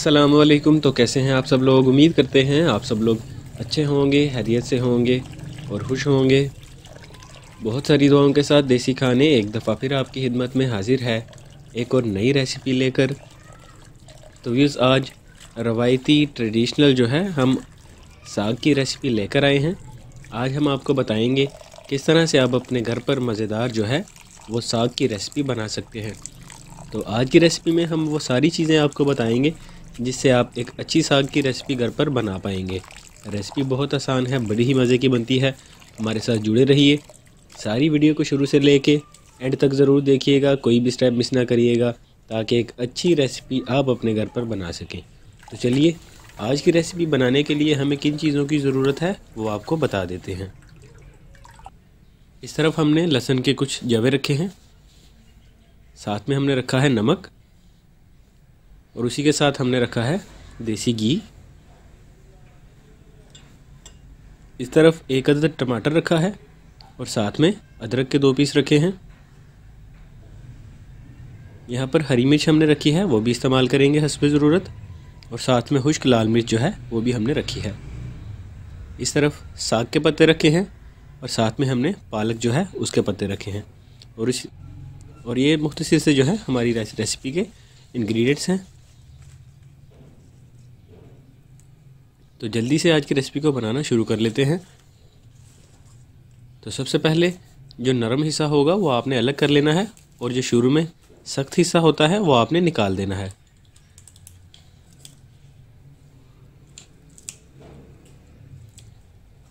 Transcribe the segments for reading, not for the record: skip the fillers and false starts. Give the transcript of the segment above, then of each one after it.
अस्सलामुअलैकुम। तो कैसे हैं आप सब लोग? उम्मीद करते हैं आप सब लोग अच्छे होंगे, खैरियत से होंगे और खुश होंगे। बहुत सारी दुआओं के साथ देसी खाने एक दफ़ा फिर आपकी खिदमत में हाजिर है, एक और नई रेसिपी लेकर। तो व्यूज़, आज रवायती ट्रेडिशनल जो है हम साग की रेसिपी लेकर आए हैं। आज हम आपको बताएंगे किस तरह से आप अपने घर पर मज़ेदार जो है वो साग की रेसिपी बना सकते हैं। तो आज की रेसिपी में हम वो सारी चीज़ें आपको बताएंगे जिससे आप एक अच्छी साग की रेसिपी घर पर बना पाएंगे। रेसिपी बहुत आसान है, बड़ी ही मज़े की बनती है। हमारे साथ जुड़े रहिए, सारी वीडियो को शुरू से लेके एंड तक ज़रूर देखिएगा, कोई भी स्टेप मिस ना करिएगा ताकि एक अच्छी रेसिपी आप अपने घर पर बना सकें। तो चलिए, आज की रेसिपी बनाने के लिए हमें किन चीज़ों की ज़रूरत है वो आपको बता देते हैं। इस तरफ हमने लहसुन के कुछ जवे रखे हैं, साथ में हमने रखा है नमक और उसी के साथ हमने रखा है देसी घी। इस तरफ एक अदद टमाटर रखा है और साथ में अदरक के 2 पीस रखे हैं। यहाँ पर हरी मिर्च हमने रखी है, वो भी इस्तेमाल करेंगे हस्बे ज़रूरत। और साथ में खुश्क लाल मिर्च जो है वो भी हमने रखी है। इस तरफ साग के पत्ते रखे हैं और साथ में हमने पालक जो है उसके पत्ते रखे हैं। और ये मुख्तसर से जो है हमारी रेसिपी के इंग्रेडिएंट्स हैं। तो जल्दी से आज की रेसिपी को बनाना शुरू कर लेते हैं। तो सबसे पहले जो नरम हिस्सा होगा वो आपने अलग कर लेना है और जो शुरू में सख्त हिस्सा होता है वो आपने निकाल देना है।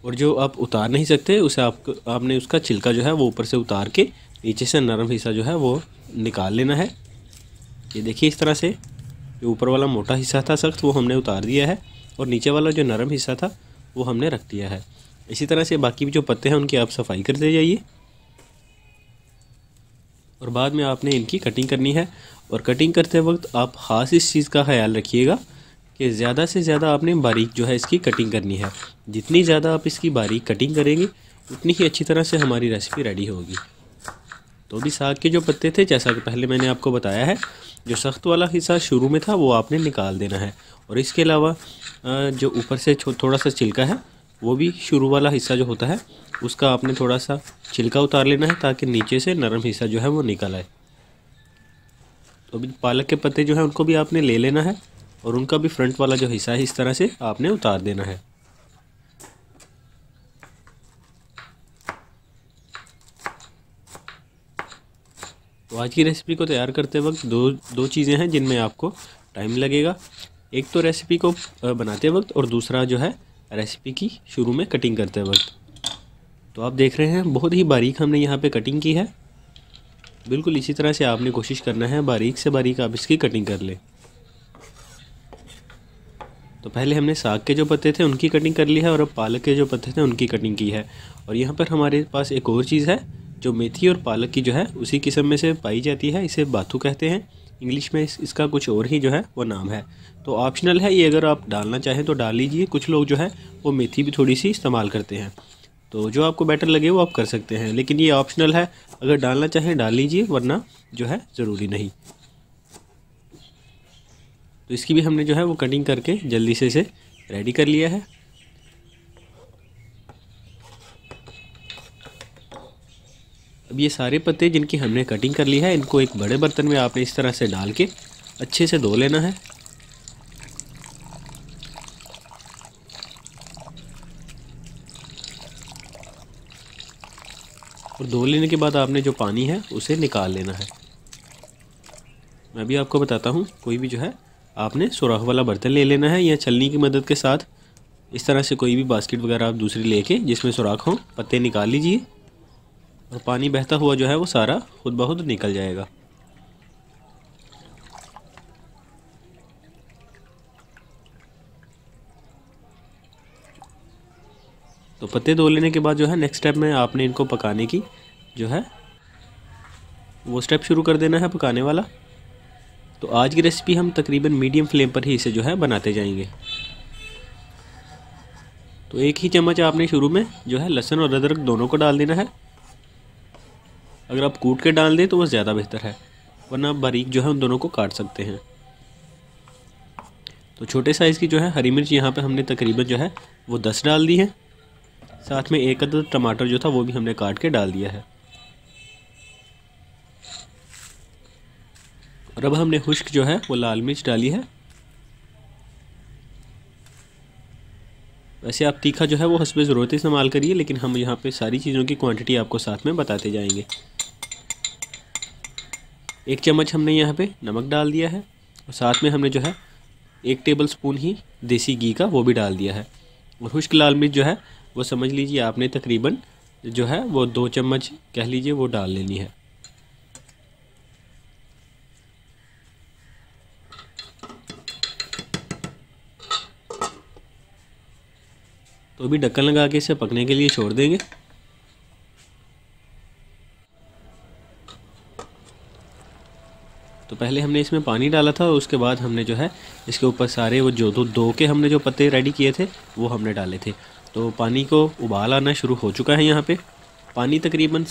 और जो आप उतार नहीं सकते उसे आपने उसका छिलका जो है वो ऊपर से उतार के नीचे से नरम हिस्सा जो है वो निकाल लेना है। ये देखिए, इस तरह से जो ऊपर वाला मोटा हिस्सा था सख्त वो हमने उतार दिया है और नीचे वाला जो नरम हिस्सा था वो हमने रख दिया है। इसी तरह से बाकी जो पत्ते हैं उनकी आप सफाई करते जाइए और बाद में आपने इनकी कटिंग करनी है। और कटिंग करते वक्त आप ख़ास इस चीज़ का ख्याल रखिएगा कि ज़्यादा से ज़्यादा आपने बारीक जो है इसकी कटिंग करनी है। जितनी ज़्यादा आप इसकी बारीक कटिंग करेंगे उतनी ही अच्छी तरह से हमारी रेसिपी रेडी होगी। तो भी साग के जो पत्ते थे, जैसा कि पहले मैंने आपको बताया है, जो सख्त वाला हिस्सा शुरू में था वो आपने निकाल देना है। और इसके अलावा जो ऊपर से थोड़ा सा छिलका है वो भी शुरू वाला हिस्सा जो होता है उसका आपने थोड़ा सा छिलका उतार लेना है ताकि नीचे से नरम हिस्सा जो है वो निकल आए। तो अभी पालक के पत्ते जो है उनको भी आपने ले लेना है और उनका भी फ्रंट वाला जो हिस्सा है इस तरह से आपने उतार देना है। तो आज की रेसिपी को तैयार करते वक्त दो चीज़ें हैं जिनमें आपको टाइम लगेगा। एक तो रेसिपी को बनाते वक्त और दूसरा जो है रेसिपी की शुरू में कटिंग करते वक्त। तो आप देख रहे हैं बहुत ही बारीक हमने यहाँ पे कटिंग की है। बिल्कुल इसी तरह से आपने कोशिश करना है बारीक से बारीक आप इसकी कटिंग कर लें। तो पहले हमने साग के जो पत्ते थे उनकी कटिंग कर ली है और अब पालक के जो पत्ते थे उनकी कटिंग की है। और यहाँ पर हमारे पास एक और चीज़ है जो मेथी और पालक की जो है उसी किस्म में से पाई जाती है। इसे बाथू कहते हैं इंग्लिश में, इसका कुछ और ही जो है वो नाम है। तो ऑप्शनल है ये, अगर आप डालना चाहें तो डाल लीजिए। कुछ लोग जो है वो मेथी भी थोड़ी सी इस्तेमाल करते हैं, तो जो आपको बेटर लगे वो आप कर सकते हैं, लेकिन ये ऑप्शनल है। अगर डालना चाहें डाल लीजिए, वरना जो है ज़रूरी नहीं। तो इसकी भी हमने जो है वो कटिंग करके जल्दी से इसे रेडी कर लिया है। अब ये सारे पत्ते जिनकी हमने कटिंग कर ली है इनको एक बड़े बर्तन में आपने इस तरह से डाल के अच्छे से धो लेना है। और धो लेने के बाद आपने जो पानी है उसे निकाल लेना है। मैं भी आपको बताता हूँ, कोई भी जो है आपने सुराख वाला बर्तन ले लेना है या छलनी की मदद के साथ इस तरह से कोई भी बास्केट वगैरह आप दूसरी लेके जिसमें सुराख हो, पत्ते निकाल लीजिए और पानी बहता हुआ जो है वो सारा खुद ब खुद निकल जाएगा। तो पत्ते धो लेने के बाद जो है नेक्स्ट स्टेप में आपने इनको पकाने की जो है वो स्टेप शुरू कर देना है, पकाने वाला। तो आज की रेसिपी हम तकरीबन मीडियम फ्लेम पर ही इसे जो है बनाते जाएंगे। तो एक ही चम्मच आपने शुरू में जो है लहसुन और अदरक दोनों को डाल देना है। अगर आप कूट के डाल दें तो वो ज़्यादा बेहतर है, वरना आप बारीक जो है उन दोनों को काट सकते हैं। तो छोटे साइज़ की जो है हरी मिर्च यहाँ पे हमने तकरीबन जो है वो 10 डाल दी है। साथ में एक अदद टमाटर जो था वो भी हमने काट के डाल दिया है। और अब हमने खुश्क जो है वो लाल मिर्च डाली है। वैसे आप तीखा जो है वो हस्बे ज़रूरत इस्तेमाल करिए, लेकिन हम यहाँ पे सारी चीज़ों की क्वांटिटी आपको साथ में बताते जाएंगे। 1 चम्मच हमने यहाँ पे नमक डाल दिया है और साथ में हमने जो है 1 टेबल स्पून ही देसी घी का वो भी डाल दिया है। और खुश्क लाल मिर्च जो है वो समझ लीजिए आपने तकरीबन जो है वो 2 चम्मच कह लीजिए वो डाल लेनी है। तो अभी ढक्कन लगा के इसे पकने के लिए छोड़ देंगे। तो पहले हमने इसमें पानी डाला था और उसके बाद हमने जो है इसके ऊपर सारे वो जो दो के हमने जो पत्ते रेडी किए थे वो हमने डाले थे। तो पानी को उबाल आना शुरू हो चुका है। यहाँ पे पानी तकरीबन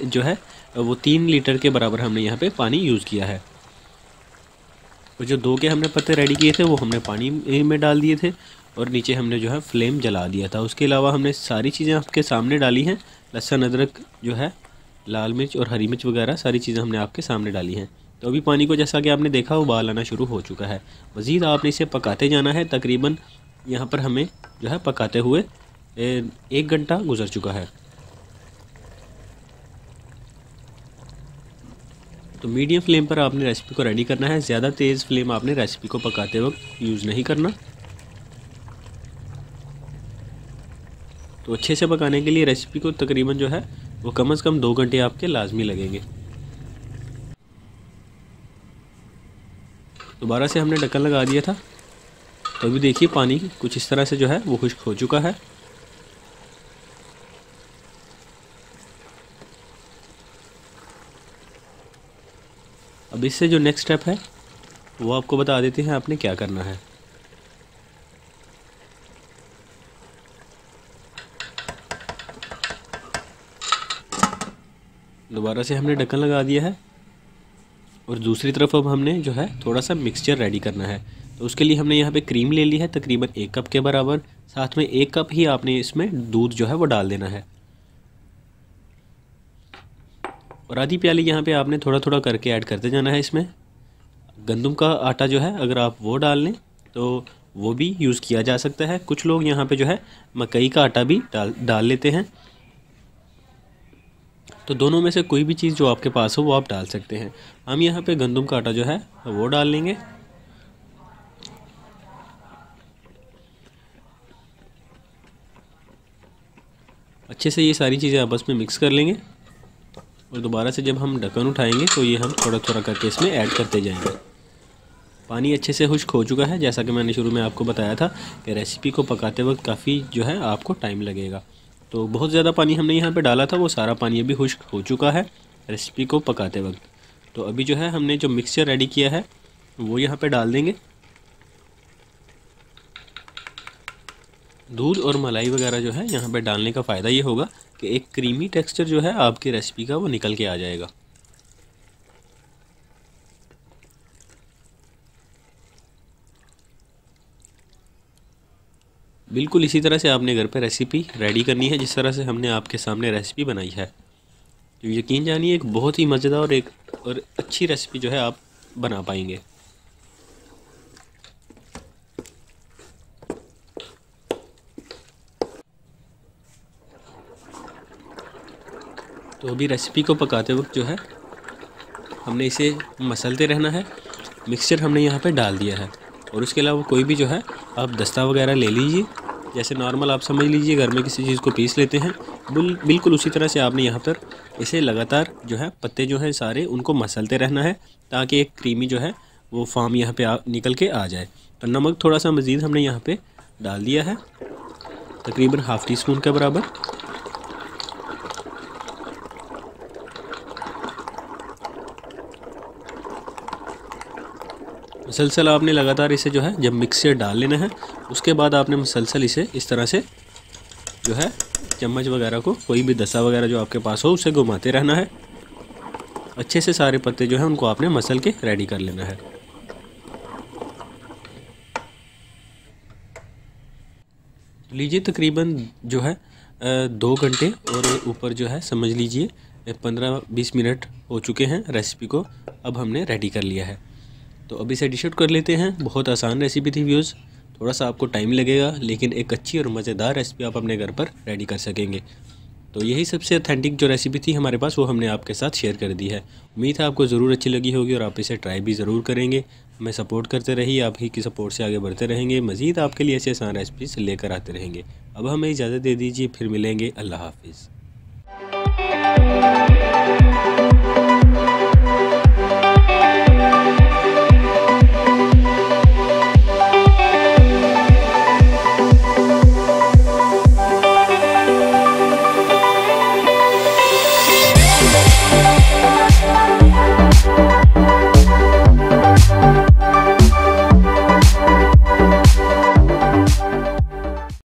जो है वो 3 लीटर के बराबर हमने यहाँ पे पानी यूज़ किया है। और जो 2 के हमने पत्ते रेडी किए थे वो हमने पानी में डाल दिए थे और नीचे हमने जो है फ्लेम जला दिया था। उसके अलावा हमने सारी चीज़ें आपके सामने डाली हैं। लहसुन, अदरक जो है, लाल मिर्च और हरी मिर्च वगैरह सारी चीज़ें हमने आपके सामने डाली हैं। तो अभी पानी को जैसा कि आपने देखा उबाल आना शुरू हो चुका है। मज़ीद आपने इसे पकाते जाना है। तकरीबन यहाँ पर हमें जो है पकाते हुए 1 घंटा गुजर चुका है। तो मीडियम फ्लेम पर आपने रेसिपी को रेडी करना है। ज़्यादा तेज़ फ्लेम आपने रेसिपी को पकाते वक्त यूज़ नहीं करना। तो अच्छे से पकाने के लिए रेसिपी को तकरीबन जो है वो कम से कम 2 घंटे आपके लाजमी लगेंगे। दोबारा से हमने ढक्कन लगा दिया था। तो अभी देखिए पानी कुछ इस तरह से जो है वो खुश्क हो चुका है। अब इससे जो नेक्स्ट स्टेप है वो आपको बता देते हैं आपने क्या करना है। दोबारा से हमने ढक्कन लगा दिया है और दूसरी तरफ अब हमने जो है थोड़ा सा मिक्सचर रेडी करना है। तो उसके लिए हमने यहाँ पे क्रीम ले ली है तकरीबन 1 कप के बराबर। साथ में 1 कप ही आपने इसमें दूध जो है वो डाल देना है और आधी प्याली यहाँ पे आपने थोड़ा थोड़ा करके ऐड करते जाना है। इसमें गंदम का आटा जो है अगर आप वो डाल लें तो वो भी यूज़ किया जा सकता है। कुछ लोग यहाँ पे जो है मकई का आटा भी डाल लेते हैं। तो दोनों में से कोई भी चीज़ जो आपके पास हो वो आप डाल सकते हैं। हम यहाँ पे गंदम का आटा जो है वो डाल लेंगे। अच्छे से ये सारी चीज़ें आपस में मिक्स कर लेंगे और दोबारा से जब हम ढक्कन उठाएंगे तो ये हम थोड़ा थोड़ा करके इसमें ऐड करते जाएंगे। पानी अच्छे से खुश्क हो चुका है। जैसा कि मैंने शुरू में आपको बताया था कि रेसिपी को पकाते वक्त काफ़ी जो है आपको टाइम लगेगा। तो बहुत ज़्यादा पानी हमने यहाँ पे डाला था, वो सारा पानी अभी खुश्क हो चुका है रेसिपी को पकाते वक्त। तो अभी जो है हमने जो मिक्सचर रेडी किया है वो यहाँ पे डाल देंगे। दूध और मलाई वगैरह जो है यहाँ पे डालने का फ़ायदा ये होगा कि एक क्रीमी टेक्सचर जो है आपकी रेसिपी का वो निकल के आ जाएगा। बिल्कुल इसी तरह से आपने घर पे रेसिपी रेडी करनी है जिस तरह से हमने आपके सामने रेसिपी बनाई है। तो यकीन जानिए एक बहुत ही मज़ेदार और अच्छी रेसिपी जो है आप बना पाएंगे। तो अभी रेसिपी को पकाते वक्त जो है हमने इसे मसलते रहना है। मिक्सचर हमने यहाँ पे डाल दिया है और उसके अलावा कोई भी जो है आप दस्ता वगैरह ले लीजिए। जैसे नॉर्मल आप समझ लीजिए घर में किसी चीज़ को पीस लेते हैं, बिल्कुल उसी तरह से आपने यहाँ पर इसे लगातार जो है पत्ते जो हैं सारे उनको मसलते रहना है ताकि एक क्रीमी जो है वो फार्म यहाँ पे निकल के आ जाए। तो नमक थोड़ा सा मज़ीद हमने यहाँ पे डाल दिया है तकरीबन ½ टीस्पून के बराबर। मुसलसल आपने लगातार इसे जो है जब मिक्सर डाल लेना है उसके बाद आपने मुसलसल इसे इस तरह से जो है चम्मच वगैरह को कोई भी दसा वगैरह जो आपके पास हो उसे घुमाते रहना है। अच्छे से सारे पत्ते जो हैं उनको आपने मसल के रेडी कर लेना है। लीजिए तकरीबन जो है 2 घंटे और ऊपर जो है समझ लीजिए 15-20 मिनट हो चुके हैं रेसिपी को। अब हमने रेडी कर लिया है, तो अभी इसे डिश आउट कर लेते हैं। बहुत आसान रेसिपी थी व्यूज़, थोड़ा सा आपको टाइम लगेगा लेकिन एक अच्छी और मज़ेदार रेसिपी आप अपने घर पर रेडी कर सकेंगे। तो यही सबसे ऑथेंटिक जो रेसिपी थी हमारे पास, वो हमने आपके साथ शेयर कर दी है। उम्मीद है आपको ज़रूर अच्छी लगी होगी और आप इसे ट्राई भी ज़रूर करेंगे। हमें सपोर्ट करते रहिए, आप ही की सपोर्ट से आगे बढ़ते रहेंगे। मज़ीद आपके लिए ऐसे आसान रेसिपीज़ लेकर आते रहेंगे। अब हमें इजाज़त दे दीजिए, फिर मिलेंगे। अल्लाह हाफिज़।